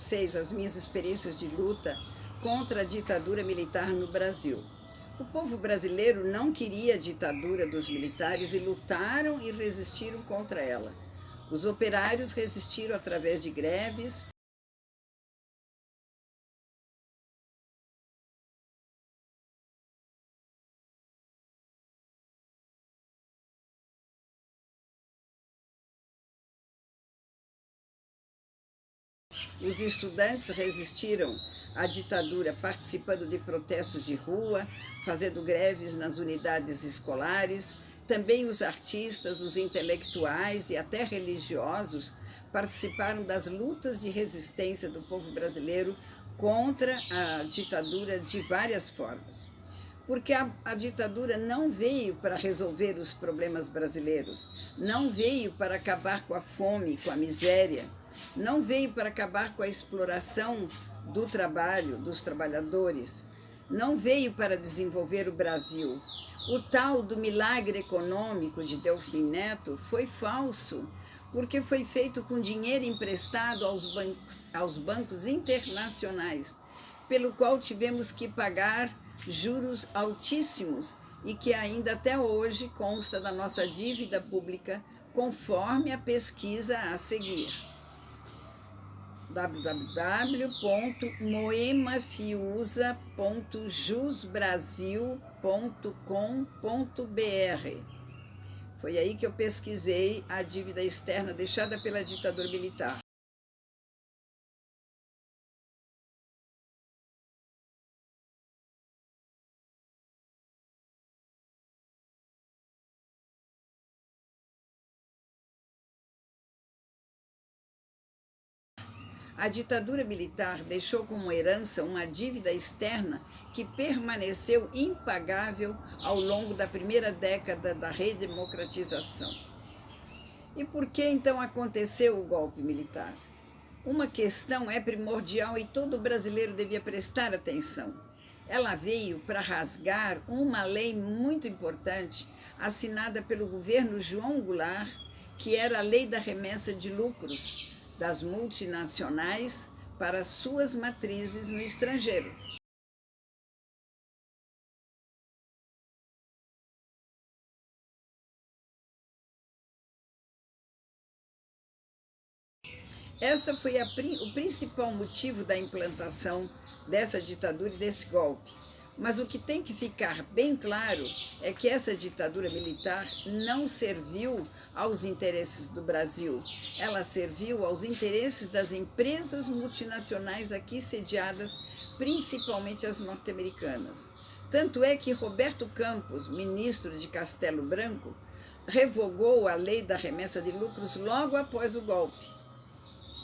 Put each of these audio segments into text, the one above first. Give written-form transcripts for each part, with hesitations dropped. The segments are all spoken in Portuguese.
vocês as minhas experiências de luta contra a ditadura militar no Brasil. O povo brasileiro não queria a ditadura dos militares e lutaram e resistiram contra ela. Os operários resistiram através de greves. Os estudantes resistiram à ditadura participando de protestos de rua, fazendo greves nas unidades escolares. Também os artistas, os intelectuais e até religiosos participaram das lutas de resistência do povo brasileiro contra a ditadura de várias formas. Porque a ditadura não veio para resolver os problemas brasileiros, não veio para acabar com a fome, com a miséria, não veio para acabar com a exploração do trabalho, dos trabalhadores, não veio para desenvolver o Brasil. O tal do milagre econômico de Delfim Neto foi falso, porque foi feito com dinheiro emprestado aos bancos internacionais, pelo qual tivemos que pagar juros altíssimos e que ainda até hoje consta da nossa dívida pública, conforme a pesquisa a seguir. www.moemafiusa.jusbrasil.com.br. Foi aí que eu pesquisei a dívida externa deixada pela ditadura militar. A ditadura militar deixou como herança uma dívida externa que permaneceu impagável ao longo da primeira década da redemocratização. E por que então aconteceu o golpe militar? Uma questão é primordial e todo brasileiro devia prestar atenção. Ela veio para rasgar uma lei muito importante assinada pelo governo João Goulart, que era a lei da remessa de lucros das multinacionais para suas matrizes no estrangeiro. Essa foi o principal motivo da implantação dessa ditadura e desse golpe. Mas o que tem que ficar bem claro é que essa ditadura militar não serviu aos interesses do Brasil. Ela serviu aos interesses das empresas multinacionais aqui sediadas, principalmente as norte-americanas. Tanto é que Roberto Campos, ministro de Castelo Branco, revogou a lei da remessa de lucros logo após o golpe.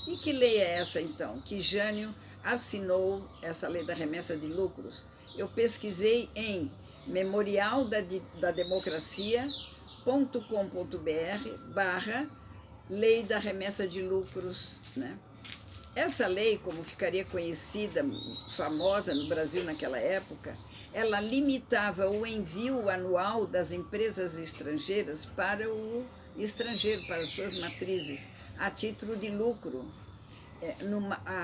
E que lei é essa, então, que Jânio assinou essa lei da remessa de lucros? Eu pesquisei em memorialdademocracia.com.br/lei da remessa de lucros, né? Essa lei, como ficaria conhecida, famosa no Brasil naquela época, ela limitava o envio anual das empresas estrangeiras para o estrangeiro, para as suas matrizes, a título de lucro.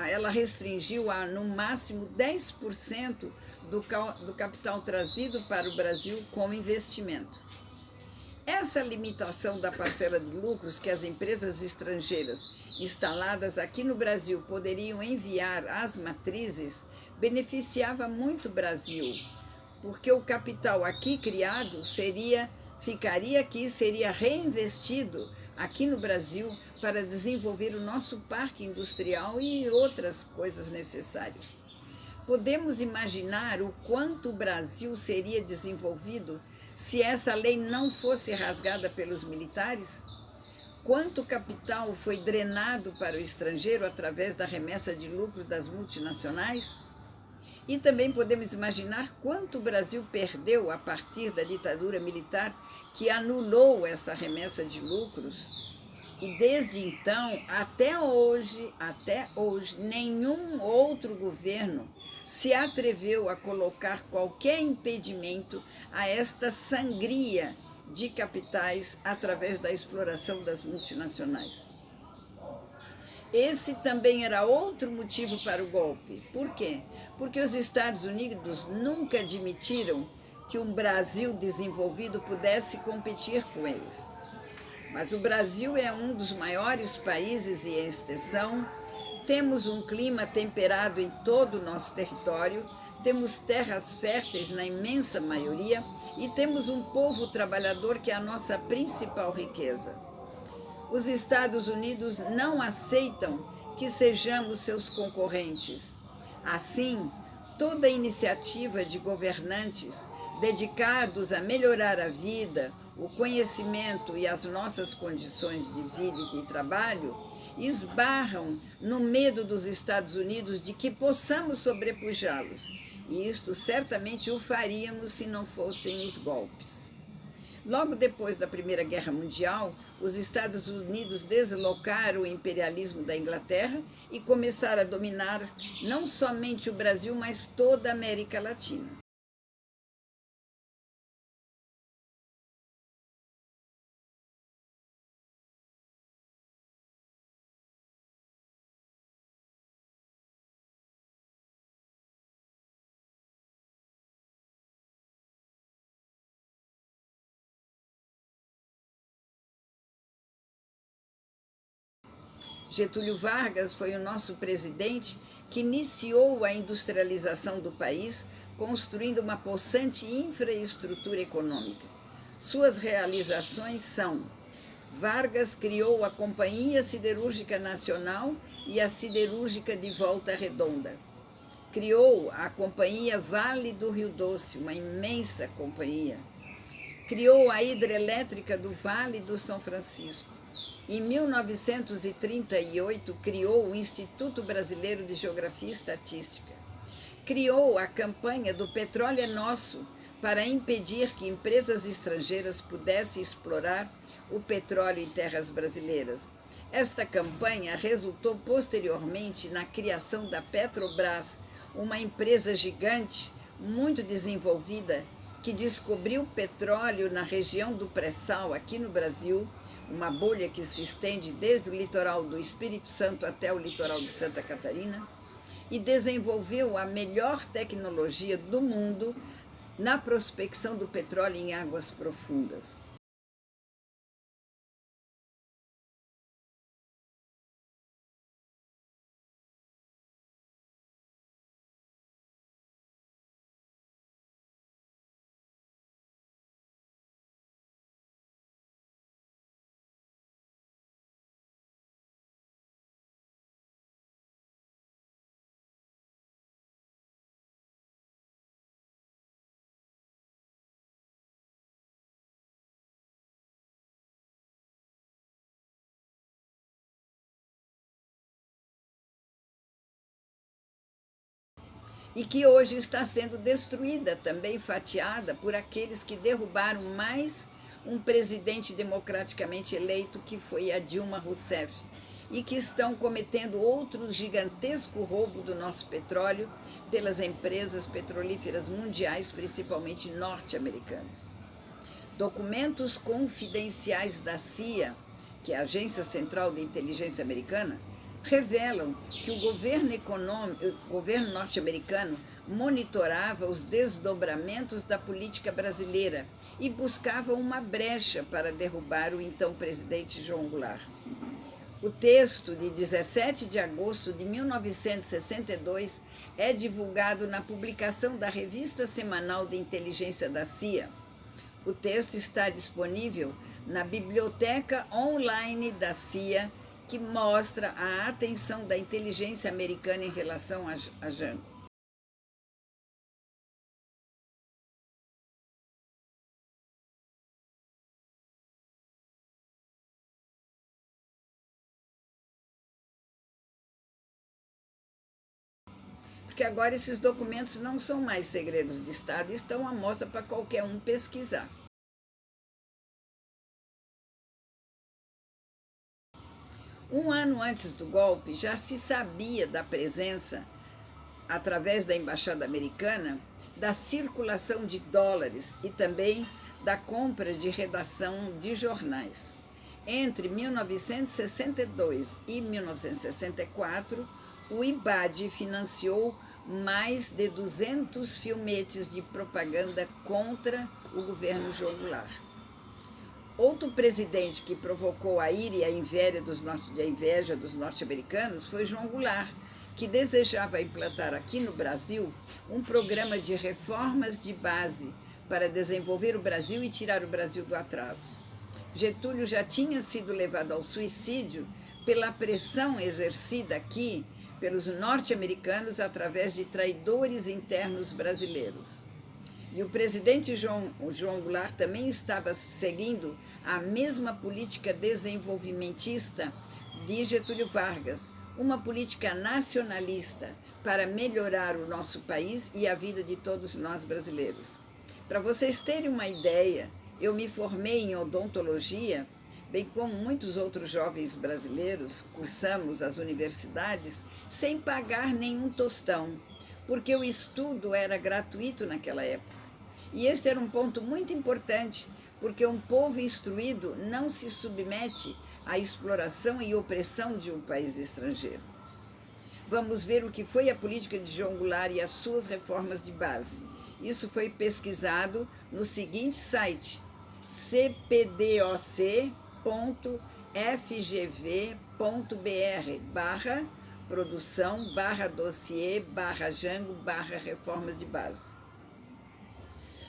Ela restringiu a, no máximo, 10% do capital trazido para o Brasil como investimento. Essa limitação da parcela de lucros que as empresas estrangeiras instaladas aqui no Brasil poderiam enviar às matrizes beneficiava muito o Brasil, porque o capital aqui criado ficaria aqui, seria reinvestido aqui no Brasil para desenvolver o nosso parque industrial e outras coisas necessárias. Podemos imaginar o quanto o Brasil seria desenvolvido se essa lei não fosse rasgada pelos militares? Quanto capital foi drenado para o estrangeiro através da remessa de lucros das multinacionais? E também podemos imaginar quanto o Brasil perdeu a partir da ditadura militar que anulou essa remessa de lucros. E desde então, até hoje, nenhum outro governo se atreveu a colocar qualquer impedimento a esta sangria de capitais através da exploração das multinacionais. Esse também era outro motivo para o golpe. Por quê? Porque os Estados Unidos nunca admitiram que um Brasil desenvolvido pudesse competir com eles. Mas o Brasil é um dos maiores países em extensão, temos um clima temperado em todo o nosso território, temos terras férteis na imensa maioria e temos um povo trabalhador que é a nossa principal riqueza. Os Estados Unidos não aceitam que sejamos seus concorrentes. Assim, toda iniciativa de governantes dedicados a melhorar a vida, o conhecimento e as nossas condições de vida e de trabalho esbarram no medo dos Estados Unidos de que possamos sobrepujá-los. E isto certamente o faríamos se não fossem os golpes. Logo depois da Primeira Guerra Mundial, os Estados Unidos deslocaram o imperialismo da Inglaterra e começaram a dominar não somente o Brasil, mas toda a América Latina. Getúlio Vargas foi o nosso presidente que iniciou a industrialização do país, construindo uma possante infraestrutura econômica. Suas realizações são: Vargas criou a Companhia Siderúrgica Nacional e a Siderúrgica de Volta Redonda. Criou a Companhia Vale do Rio Doce, uma imensa companhia. Criou a Hidrelétrica do Vale do São Francisco. Em 1938, criou o Instituto Brasileiro de Geografia e Estatística. Criou a campanha do Petróleo é Nosso para impedir que empresas estrangeiras pudessem explorar o petróleo em terras brasileiras. Esta campanha resultou posteriormente na criação da Petrobras, uma empresa gigante, muito desenvolvida, que descobriu petróleo na região do pré-sal, aqui no Brasil, uma bolha que se estende desde o litoral do Espírito Santo até o litoral de Santa Catarina, e desenvolveu a melhor tecnologia do mundo na prospecção do petróleo em águas profundas. E que hoje está sendo destruída, também fatiada por aqueles que derrubaram mais um presidente democraticamente eleito, que foi a Dilma Rousseff, e que estão cometendo outro gigantesco roubo do nosso petróleo pelas empresas petrolíferas mundiais, principalmente norte-americanas. Documentos confidenciais da CIA, que é a Agência Central de Inteligência Americana, revelam que o governo norte-americano monitorava os desdobramentos da política brasileira e buscava uma brecha para derrubar o então presidente João Goulart. O texto de 17 de agosto de 1962 é divulgado na publicação da Revista Semanal de Inteligência da CIA. O texto está disponível na biblioteca online da CIA, que mostra a atenção da inteligência americana em relação a Jango. Porque agora esses documentos não são mais segredos de Estado e estão à mostra para qualquer um pesquisar. Um ano antes do golpe, já se sabia da presença, através da Embaixada Americana, da circulação de dólares e também da compra de redação de jornais. Entre 1962 e 1964, o IBAD financiou mais de 200 filmetes de propaganda contra o governo João Goulart. Outro presidente que provocou a ira e a inveja dos norte-americanos foi João Goulart, que desejava implantar aqui no Brasil um programa de reformas de base para desenvolver o Brasil e tirar o Brasil do atraso. Getúlio já tinha sido levado ao suicídio pela pressão exercida aqui pelos norte-americanos através de traidores internos brasileiros. E o presidente João Goulart também estava seguindo a mesma política desenvolvimentista de Getúlio Vargas, uma política nacionalista para melhorar o nosso país e a vida de todos nós brasileiros. Para vocês terem uma ideia, eu me formei em odontologia, bem como muitos outros jovens brasileiros, cursamos as universidades sem pagar nenhum tostão, porque o estudo era gratuito naquela época. E este era um ponto muito importante, porque um povo instruído não se submete à exploração e opressão de um país estrangeiro. Vamos ver o que foi a política de João Goulart e as suas reformas de base. Isso foi pesquisado no seguinte site, cpdoc.fgv.br/produção/dossiê/jango/reformas de base.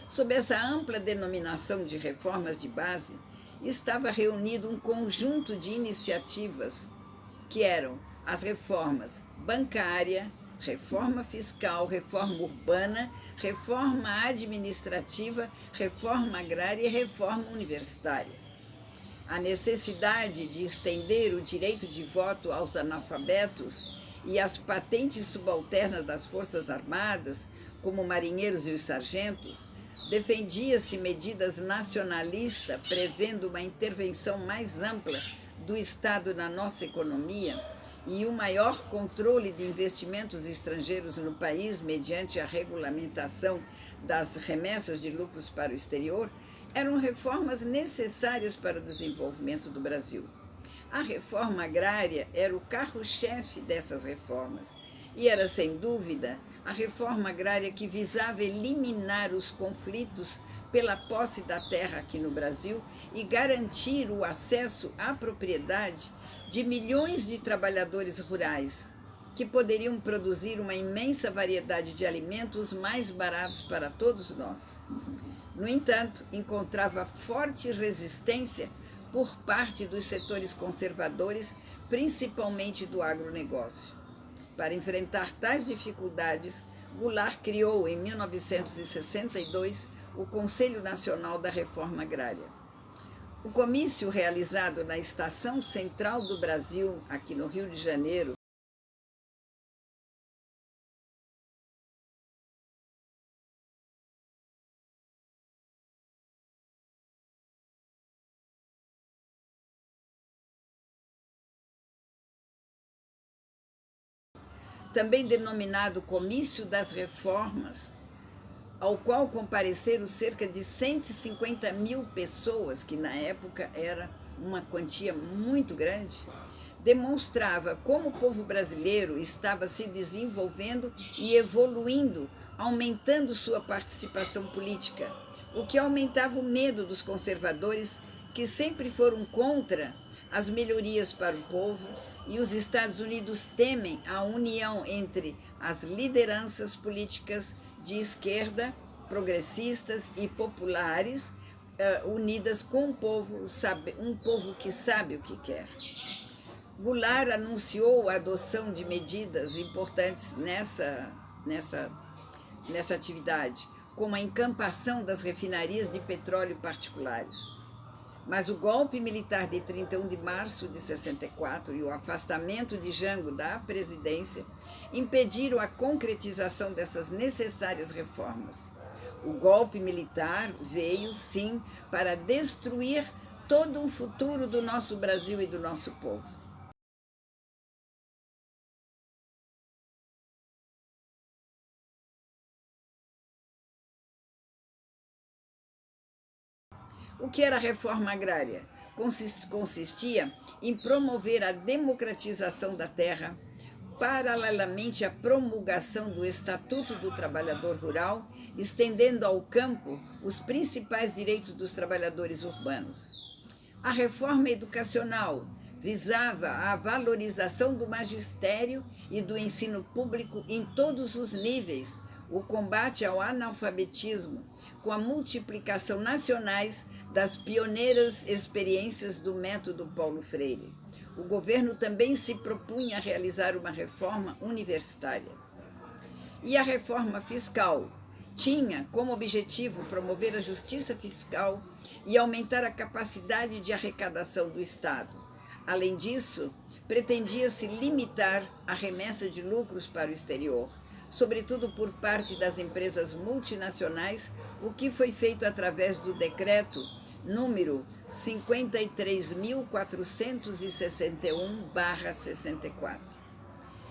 Sob essa ampla denominação de reformas de base, estava reunido um conjunto de iniciativas que eram as reformas bancária, reforma fiscal, reforma urbana, reforma administrativa, reforma agrária e reforma universitária. A necessidade de estender o direito de voto aos analfabetos e as patentes subalternas das Forças Armadas, como marinheiros e os sargentos, defendia-se medidas nacionalistas prevendo uma intervenção mais ampla do Estado na nossa economia e um maior controle de investimentos estrangeiros no país mediante a regulamentação das remessas de lucros para o exterior, eram reformas necessárias para o desenvolvimento do Brasil. A reforma agrária era o carro-chefe dessas reformas e era, sem dúvida, a reforma agrária que visava eliminar os conflitos pela posse da terra aqui no Brasil e garantir o acesso à propriedade de milhões de trabalhadores rurais, que poderiam produzir uma imensa variedade de alimentos mais baratos para todos nós. No entanto, encontrava forte resistência por parte dos setores conservadores, principalmente do agronegócio. Para enfrentar tais dificuldades, Goulart criou, em 1962, o Conselho Nacional da Reforma Agrária. O comício realizado na Estação Central do Brasil, aqui no Rio de Janeiro, também denominado Comício das Reformas, ao qual compareceram cerca de 150 mil pessoas, que na época era uma quantia muito grande, demonstrava como o povo brasileiro estava se desenvolvendo e evoluindo, aumentando sua participação política, o que aumentava o medo dos conservadores, que sempre foram contra as melhorias para o povo, e os Estados Unidos temem a união entre as lideranças políticas de esquerda, progressistas e populares, unidas com um povo que sabe o que quer. Goulart anunciou a adoção de medidas importantes nessa atividade, como a encampação das refinarias de petróleo particulares. Mas o golpe militar de 31 de março de 64 e o afastamento de Jango da presidência impediram a concretização dessas necessárias reformas. O golpe militar veio, sim, para destruir todo o futuro do nosso Brasil e do nosso povo. O que era a reforma agrária? consistia em promover a democratização da terra, paralelamente à promulgação do Estatuto do Trabalhador Rural, estendendo ao campo os principais direitos dos trabalhadores urbanos. A reforma educacional visava a valorização do magistério e do ensino público em todos os níveis, o combate ao analfabetismo, com a multiplicação nacionais das pioneiras experiências do método Paulo Freire. O governo também se propunha a realizar uma reforma universitária. E a reforma fiscal tinha como objetivo promover a justiça fiscal e aumentar a capacidade de arrecadação do Estado. Além disso, pretendia-se limitar a remessa de lucros para o exterior, sobretudo por parte das empresas multinacionais, o que foi feito através do decreto número 53.461/64.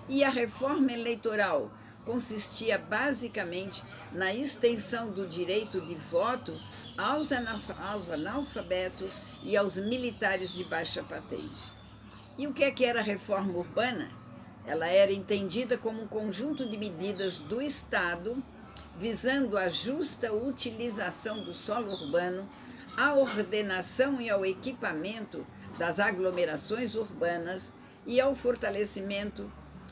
E a reforma eleitoral consistia basicamente na extensão do direito de voto aos analfabetos e aos militares de baixa patente. E o que era a reforma urbana? Ela era entendida como um conjunto de medidas do Estado visando a justa utilização do solo urbano, à ordenação e ao equipamento das aglomerações urbanas e ao fortalecimento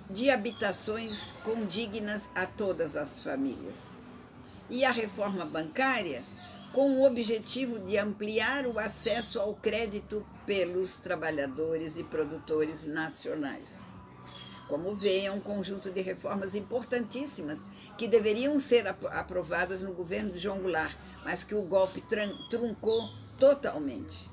de habitações condignas a todas as famílias. E a reforma bancária, com o objetivo de ampliar o acesso ao crédito pelos trabalhadores e produtores nacionais. Como veem, é um conjunto de reformas importantíssimas que deveriam ser aprovadas no governo de João Goulart, mas que o golpe truncou totalmente.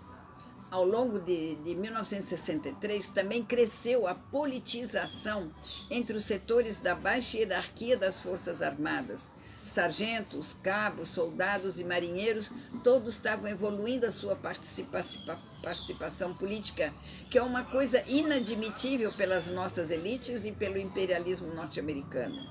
Ao longo de 1963, também cresceu a politização entre os setores da baixa hierarquia das Forças Armadas. Sargentos, cabos, soldados e marinheiros, todos estavam evoluindo a sua participação política, que é uma coisa inadmitível pelas nossas elites e pelo imperialismo norte-americano.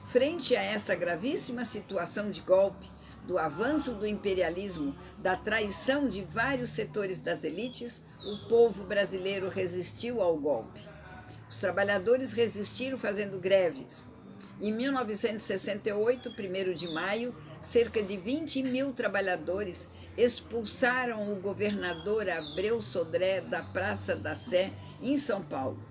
Frente a essa gravíssima situação de golpe, do avanço do imperialismo, da traição de vários setores das elites, o povo brasileiro resistiu ao golpe. Os trabalhadores resistiram fazendo greves. Em 1968, 1º de maio, cerca de 20.000 trabalhadores expulsaram o governador Abreu Sodré da Praça da Sé, em São Paulo.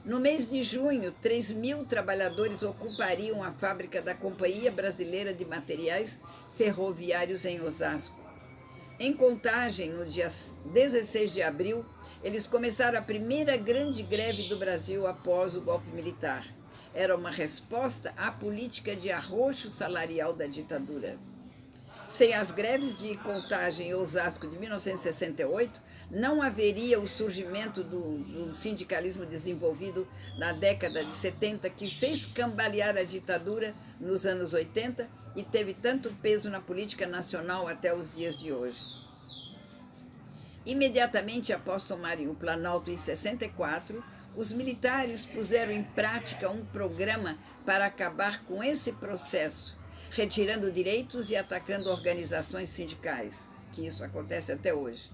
No mês de junho, 3.000 trabalhadores ocupariam a fábrica da Companhia Brasileira de Materiais Ferroviários em Osasco. Em Contagem, no dia 16 de abril, eles começaram a primeira grande greve do Brasil após o golpe militar. Era uma resposta à política de arroxo salarial da ditadura. Sem as greves de Contagem e Osasco de 1968, não haveria o surgimento do sindicalismo desenvolvido na década de 70, que fez cambalear a ditadura nos anos 80 e teve tanto peso na política nacional até os dias de hoje. Imediatamente após tomarem o Planalto em 64, os militares puseram em prática um programa para acabar com esse processo, retirando direitos e atacando organizações sindicais, que isso acontece até hoje.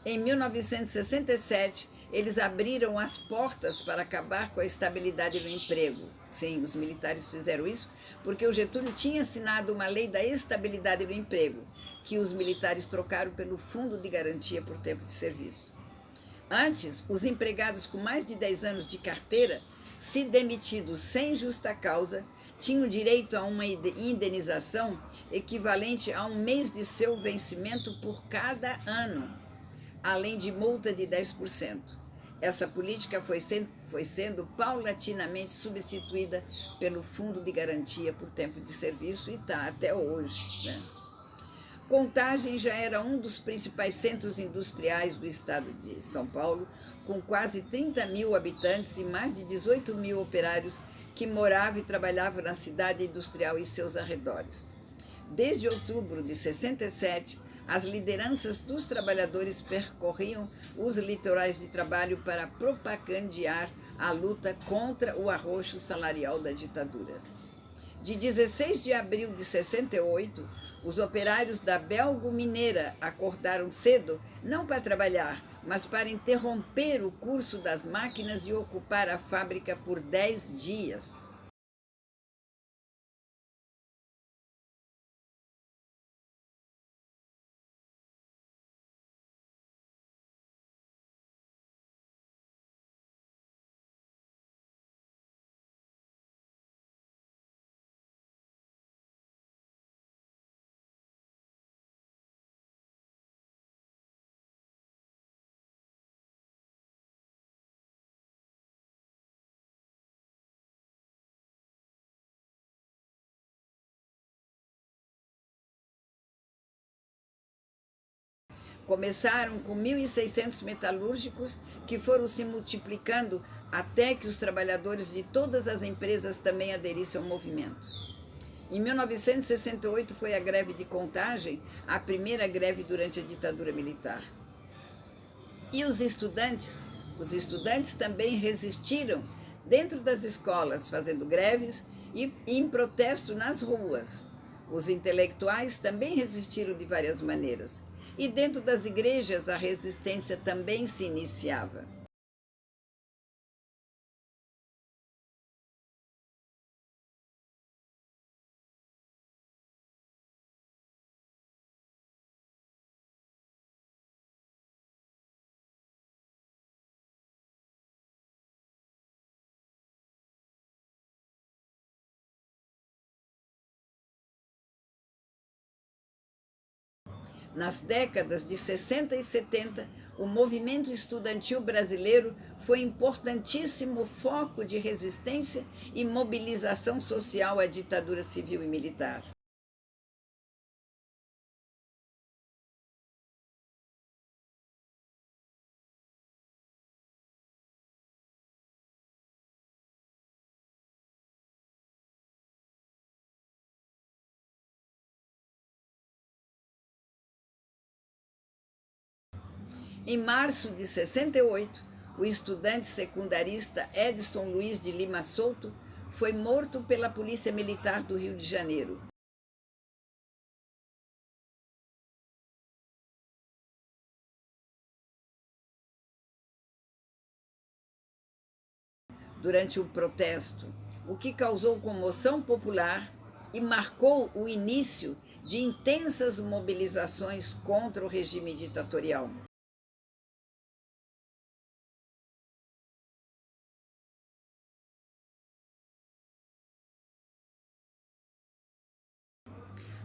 Em 1967, eles abriram as portas para acabar com a estabilidade do emprego. Sim, os militares fizeram isso porque o Getúlio tinha assinado uma lei da estabilidade do emprego, que os militares trocaram pelo Fundo de Garantia por Tempo de Serviço. Antes, os empregados com mais de 10 anos de carteira, se demitidos sem justa causa, tinham direito a uma indenização equivalente a um mês de seu vencimento por cada ano, além de multa de 10%. Essa política foi sendo paulatinamente substituída pelo Fundo de Garantia por Tempo de Serviço e está até hoje, né? Contagem já era um dos principais centros industriais do estado de São Paulo, com quase 30.000 habitantes e mais de 18.000 operários que moravam e trabalhavam na cidade industrial e seus arredores. Desde outubro de 67, as lideranças dos trabalhadores percorriam os litorais de trabalho para propagandear a luta contra o arroxo salarial da ditadura. De 16 de abril de 68, os operários da Belgo Mineira acordaram cedo, não para trabalhar, mas para interromper o curso das máquinas e ocupar a fábrica por 10 dias. Começaram com 1.600 metalúrgicos, que foram se multiplicando até que os trabalhadores de todas as empresas também aderissem ao movimento. Em 1968 foi a greve de Contagem, a primeira greve durante a ditadura militar. E os estudantes? Os estudantes também resistiram dentro das escolas, fazendo greves e em protesto nas ruas. Os intelectuais também resistiram de várias maneiras. E dentro das igrejas a resistência também se iniciava. Nas décadas de 60 e 70, o movimento estudantil brasileiro foi importantíssimo foco de resistência e mobilização social à ditadura civil e militar. Em março de 68, o estudante secundarista Edson Luiz de Lima Souto foi morto pela Polícia Militar do Rio de Janeiro. Durante o protesto, o que causou comoção popular e marcou o início de intensas mobilizações contra o regime ditatorial.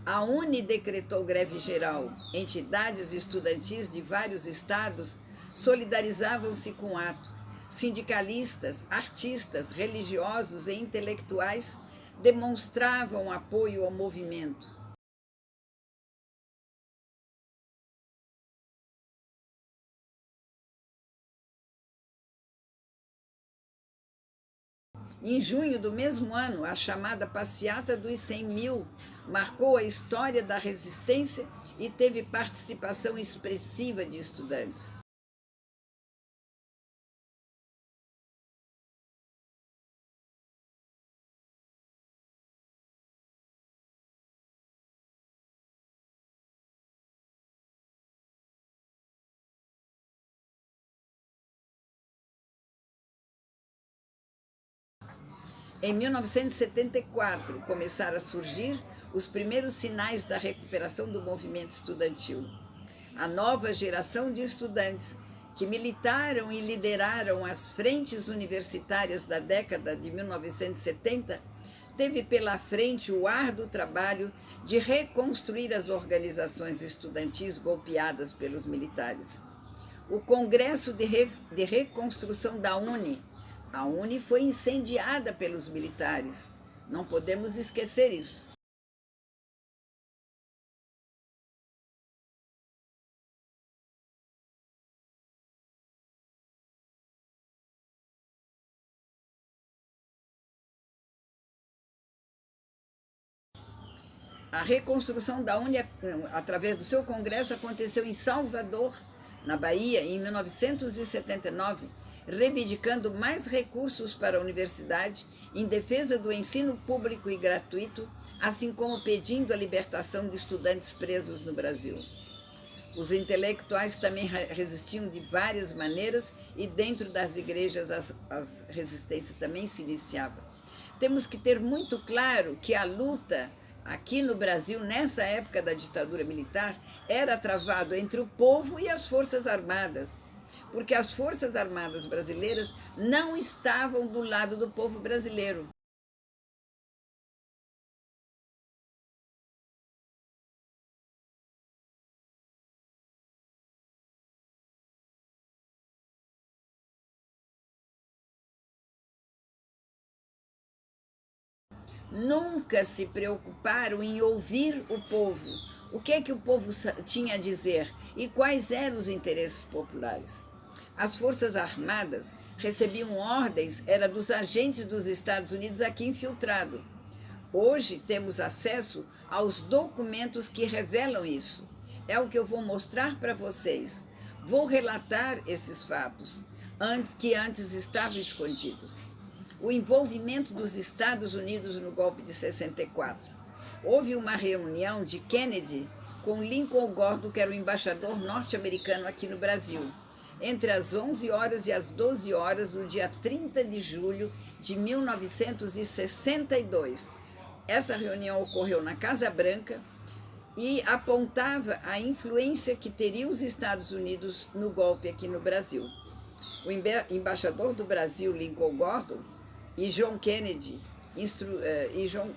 A UNE decretou greve geral. Entidades estudantis de vários estados solidarizavam-se com o ato. Sindicalistas, artistas, religiosos e intelectuais demonstravam apoio ao movimento. Em junho do mesmo ano, a chamada Passeata dos 100 Mil marcou a história da resistência e teve participação expressiva de estudantes. Em 1974, começaram a surgir os primeiros sinais da recuperação do movimento estudantil. A nova geração de estudantes que militaram e lideraram as frentes universitárias da década de 1970 teve pela frente o árduo trabalho de reconstruir as organizações estudantis golpeadas pelos militares. O Congresso de Reconstrução da UNE, a UNE foi incendiada pelos militares. Não podemos esquecer isso. A reconstrução da UNE, através do seu congresso, aconteceu em Salvador, na Bahia, em 1979. reivindicando mais recursos para a universidade em defesa do ensino público e gratuito, assim como pedindo a libertação de estudantes presos no Brasil. Os intelectuais também resistiam de várias maneiras e dentro das igrejas a resistência também se iniciava. Temos que ter muito claro que a luta aqui no Brasil, nessa época da ditadura militar, era travado entre o povo e as Forças Armadas, porque as Forças Armadas brasileiras não estavam do lado do povo brasileiro. Nunca se preocuparam em ouvir o povo. O que é que o povo tinha a dizer e quais eram os interesses populares? As Forças Armadas recebiam ordens, era dos agentes dos Estados Unidos aqui infiltrados. Hoje temos acesso aos documentos que revelam isso. É o que eu vou mostrar para vocês. Vou relatar esses fatos, que antes estavam escondidos. O envolvimento dos Estados Unidos no golpe de 64. Houve uma reunião de Kennedy com Lincoln Gordon, que era o embaixador norte-americano aqui no Brasil, entre as 11 horas e as 12 horas do dia 30 de julho de 1962. Essa reunião ocorreu na Casa Branca e apontava a influência que teriam os Estados Unidos no golpe aqui no Brasil. O embaixador do Brasil, Lincoln Gordon, e John Kennedy,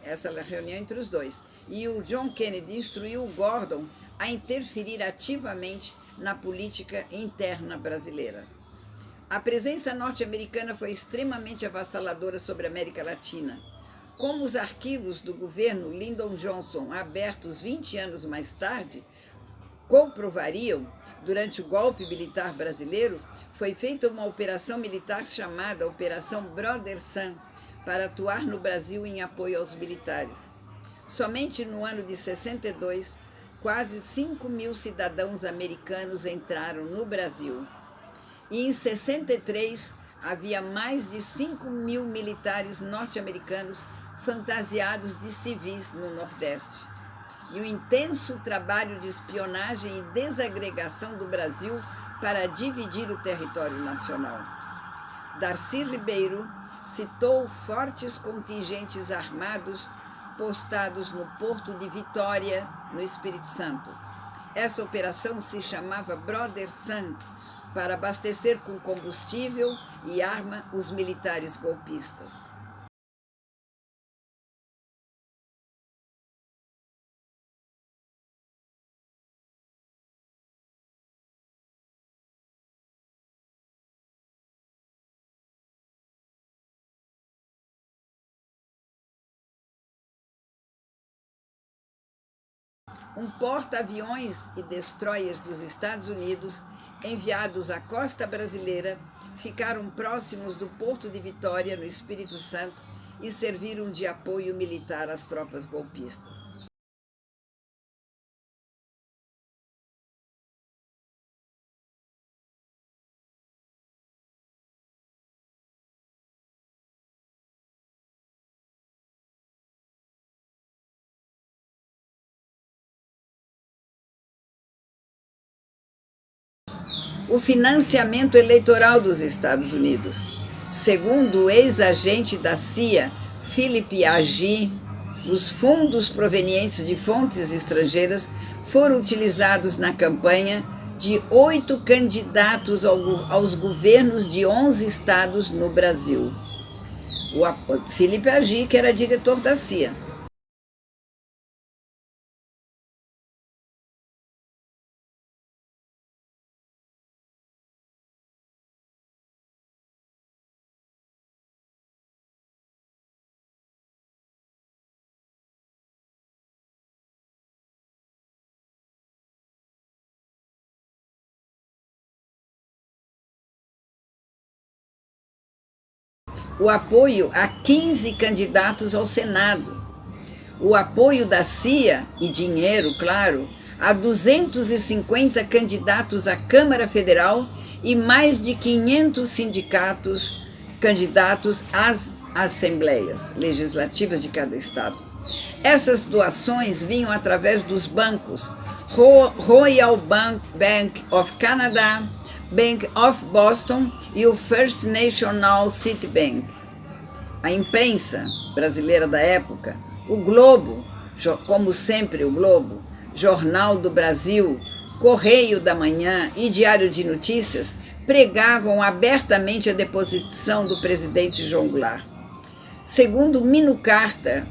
essa reunião entre os dois, e o John Kennedy instruiu o Gordon a interferir ativamente na política interna brasileira. A presença norte-americana foi extremamente avassaladora sobre a América Latina. Como os arquivos do governo Lyndon Johnson, abertos 20 anos mais tarde, comprovariam, durante o golpe militar brasileiro, foi feita uma operação militar chamada Operação Brother Sun, para atuar no Brasil em apoio aos militares. Somente no ano de 62, quase 5.000 cidadãos americanos entraram no Brasil. E em 63, havia mais de 5.000 militares norte-americanos fantasiados de civis no Nordeste. E o intenso trabalho de espionagem e desagregação do Brasil para dividir o território nacional. Darcy Ribeiro citou fortes contingentes armados postados no Porto de Vitória, no Espírito Santo. Essa operação se chamava Brother Sun, para abastecer com combustível e arma os militares golpistas. Um porta-aviões e destroyers dos Estados Unidos, enviados à costa brasileira, ficaram próximos do Porto de Vitória, no Espírito Santo, e serviram de apoio militar às tropas golpistas. O financiamento eleitoral dos Estados Unidos. Segundo o ex-agente da CIA, Philip Agee, os fundos provenientes de fontes estrangeiras foram utilizados na campanha de 8 candidatos aos governos de 11 estados no Brasil. O Philip Agee, que era diretor da CIA. O apoio a 15 candidatos ao Senado, o apoio da CIA, e dinheiro, claro, a 250 candidatos à Câmara Federal e mais de 500 sindicatos candidatos às assembleias legislativas de cada estado. Essas doações vinham através dos bancos Royal Bank of Canada, Bank of Boston e o First National Citibank. A imprensa brasileira da época, o Globo, como sempre o Globo, Jornal do Brasil, Correio da Manhã e Diário de Notícias pregavam abertamente a deposição do presidente João Goulart. Segundo Mino Carta,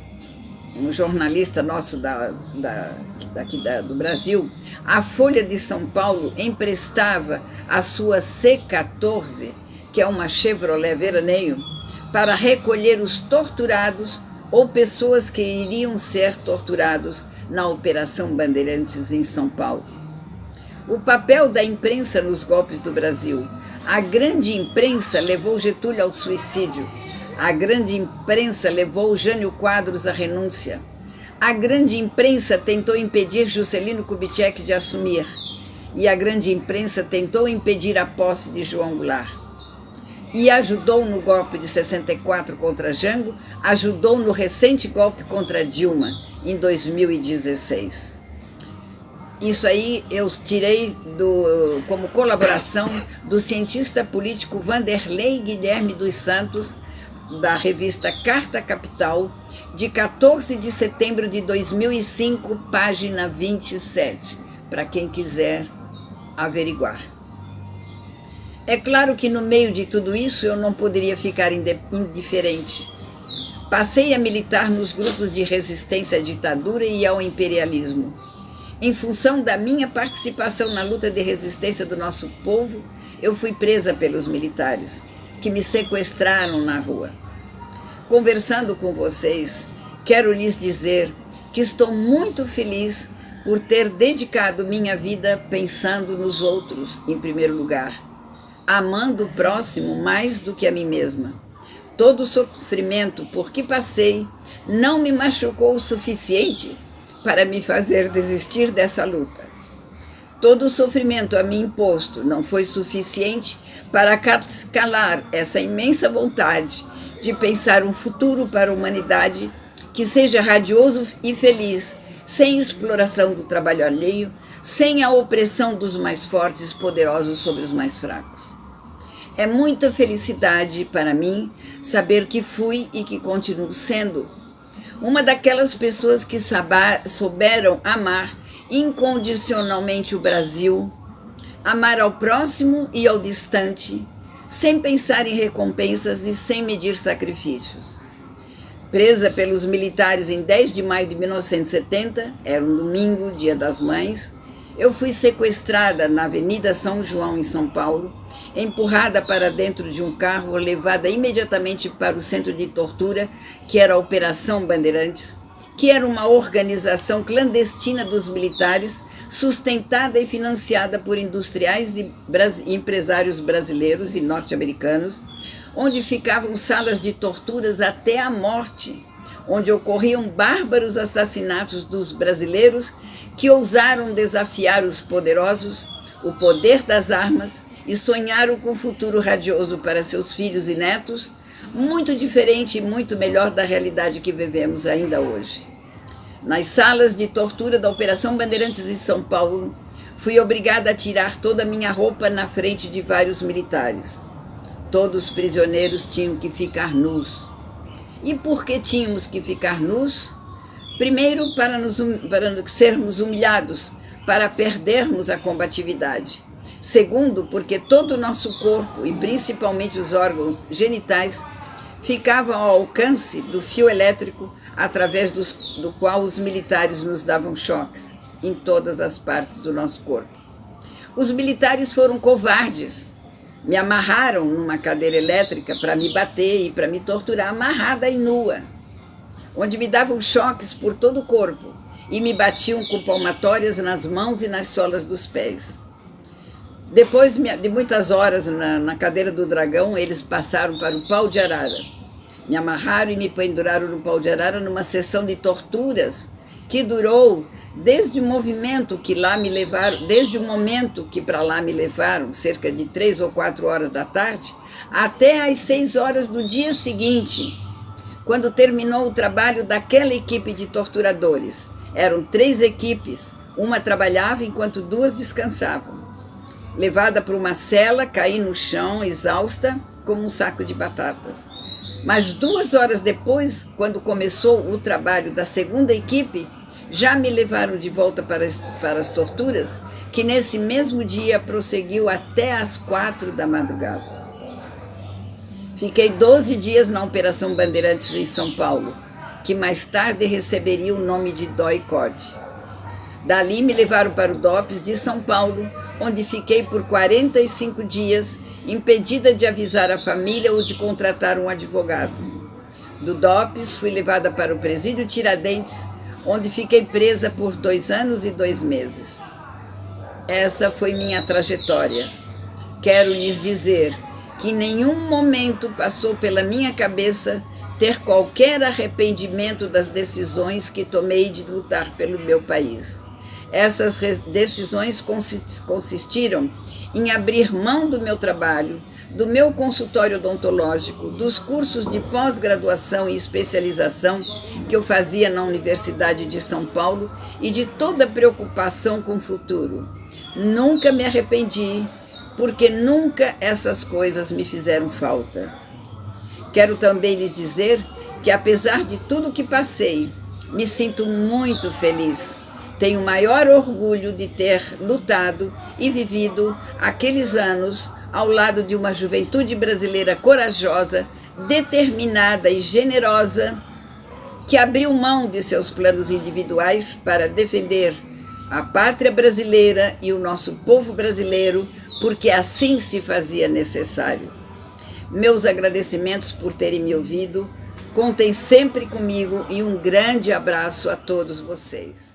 um jornalista nosso do Brasil, a Folha de São Paulo emprestava a sua C14, que é uma Chevrolet veraneio, para recolher os torturados ou pessoas que iriam ser torturados na Operação Bandeirantes em São Paulo. O papel da imprensa nos golpes do Brasil. A grande imprensa levou Getúlio ao suicídio. A grande imprensa levou Jânio Quadros à renúncia. A grande imprensa tentou impedir Juscelino Kubitschek de assumir. E a grande imprensa tentou impedir a posse de João Goulart. E ajudou no golpe de 64 contra Jango, ajudou no recente golpe contra Dilma, em 2016. Isso aí eu tirei como colaboração do cientista político Vanderlei Guilherme dos Santos, da revista Carta Capital, de 14 de setembro de 2005, página 27, para quem quiser averiguar. É claro que no meio de tudo isso eu não poderia ficar indiferente. Passei a militar nos grupos de resistência à ditadura e ao imperialismo. Em função da minha participação na luta de resistência do nosso povo, eu fui presa pelos militares, que me sequestraram na rua. Conversando com vocês, quero lhes dizer que estou muito feliz por ter dedicado minha vida pensando nos outros, em primeiro lugar, amando o próximo mais do que a mim mesma. Todo o sofrimento por que passei não me machucou o suficiente para me fazer desistir dessa luta. Todo o sofrimento a mim imposto não foi suficiente para calar essa imensa vontade de pensar um futuro para a humanidade que seja radioso e feliz, sem exploração do trabalho alheio, sem a opressão dos mais fortes e poderosos sobre os mais fracos. É muita felicidade para mim saber que fui e que continuo sendo uma daquelas pessoas que souberam amar incondicionalmente o Brasil, amar ao próximo e ao distante, sem pensar em recompensas e sem medir sacrifícios. Presa pelos militares em 10 de maio de 1970, era um domingo, Dia das Mães, eu fui sequestrada na Avenida São João, em São Paulo, empurrada para dentro de um carro, levada imediatamente para o centro de tortura, que era a Operação Bandeirantes, que era uma organização clandestina dos militares, sustentada e financiada por industriais e empresários brasileiros e norte-americanos, onde ficavam salas de torturas até a morte, onde ocorriam bárbaros assassinatos dos brasileiros que ousaram desafiar os poderosos, o poder das armas, e sonharam com um futuro radioso para seus filhos e netos, muito diferente e muito melhor da realidade que vivemos ainda hoje. Nas salas de tortura da Operação Bandeirantes em São Paulo, fui obrigada a tirar toda a minha roupa na frente de vários militares. Todos os prisioneiros tinham que ficar nus. E por que tínhamos que ficar nus? Primeiro, para sermos humilhados, para perdermos a combatividade. Segundo, porque todo o nosso corpo, e principalmente os órgãos genitais, ficavam ao alcance do fio elétrico através do qual os militares nos davam choques em todas as partes do nosso corpo. Os militares foram covardes. Me amarraram numa cadeira elétrica para me bater e para me torturar, amarrada e nua, onde me davam choques por todo o corpo e me batiam com palmatórias nas mãos e nas solas dos pés. Depois de muitas horas na cadeira do dragão, eles passaram para o pau de arara. Me amarraram e me penduraram no pau de arara numa sessão de torturas que durou Desde o momento que para lá me levaram, cerca de 3 ou 4 horas da tarde, até às 6 horas do dia seguinte, quando terminou o trabalho daquela equipe de torturadores. Eram 3 equipes, uma trabalhava enquanto 2 descansavam. Levada para uma cela, caí no chão, exausta, como um saco de batatas. Mas 2 horas depois, quando começou o trabalho da segunda equipe, já me levaram de volta para as torturas, que nesse mesmo dia prosseguiu até às 4 da madrugada. Fiquei 12 dias na Operação Bandeirantes em São Paulo, que mais tarde receberia o nome de DOI-CODE. Dali me levaram para o DOPS de São Paulo, onde fiquei por 45 dias, impedida de avisar a família ou de contratar um advogado. Do DOPS fui levada para o Presídio Tiradentes, onde fiquei presa por 2 anos e 2 meses. Essa foi minha trajetória. Quero lhes dizer que em nenhum momento passou pela minha cabeça ter qualquer arrependimento das decisões que tomei de lutar pelo meu país. Essas decisões consistiram em abrir mão do meu trabalho, do meu consultório odontológico, dos cursos de pós-graduação e especialização que eu fazia na Universidade de São Paulo e de toda preocupação com o futuro. Nunca me arrependi, porque nunca essas coisas me fizeram falta. Quero também lhes dizer que, apesar de tudo que passei, me sinto muito feliz. Tenho maior orgulho de ter lutado e vivido aqueles anos ao lado de uma juventude brasileira corajosa, determinada e generosa, que abriu mão de seus planos individuais para defender a pátria brasileira e o nosso povo brasileiro, porque assim se fazia necessário. Meus agradecimentos por terem me ouvido, contem sempre comigo e um grande abraço a todos vocês.